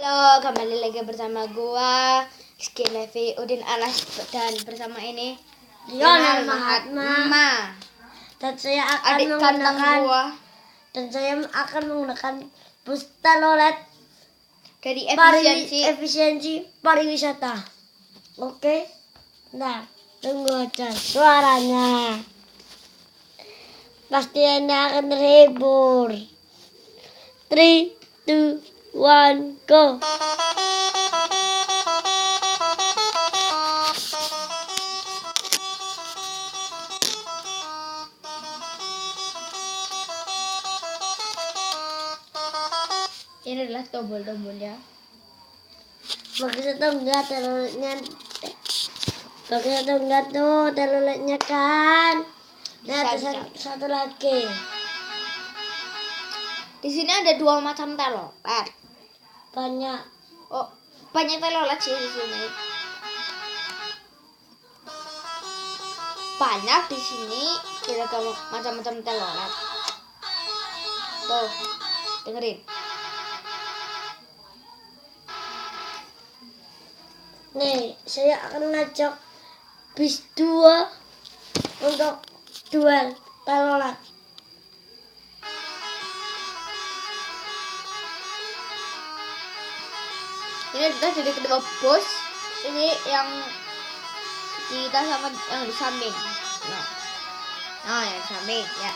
Halo, kembali lagi bersama gua Yakin, Udin, Anas, dan bersama ini Lionel Mahatma. Dan saya akan menggunakan bus telolet dari efisiensi pariwisata. Oke. Nah, tunggu aja suaranya. Pasti Anda akan terhibur. 3, 2, 1, go. Ini adalah tombol-tombolnya. Bagus atau enggak teloletnya? Bagus atau enggak tuh teloletnya kan? Nah, ada satu lagi. Di sini ada 2 macam telolet. Banyak. Oh, banyak telolet sih di sini. Banyak di sini beragam macam-macam telolet. Tuh, dengerin. Nih, saya akan ngajak bis 2 untuk duel telolet. Ini kita jadi kedua bos. Ini yang kita sama yang di samping. Nah, yang di samping ya.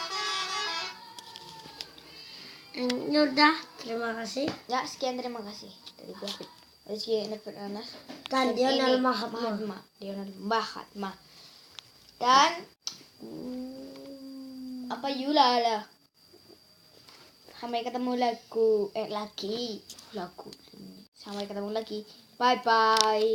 Ini udah, terima kasih. Ya, sekian, terima kasih dari gua. Sekian dari Anas Dan Lionel Mahatma. Lionel Mahatma. Dan apa Yula lah. Sampai ketemu lagi. Sampai ketemu lagi. Bye bye.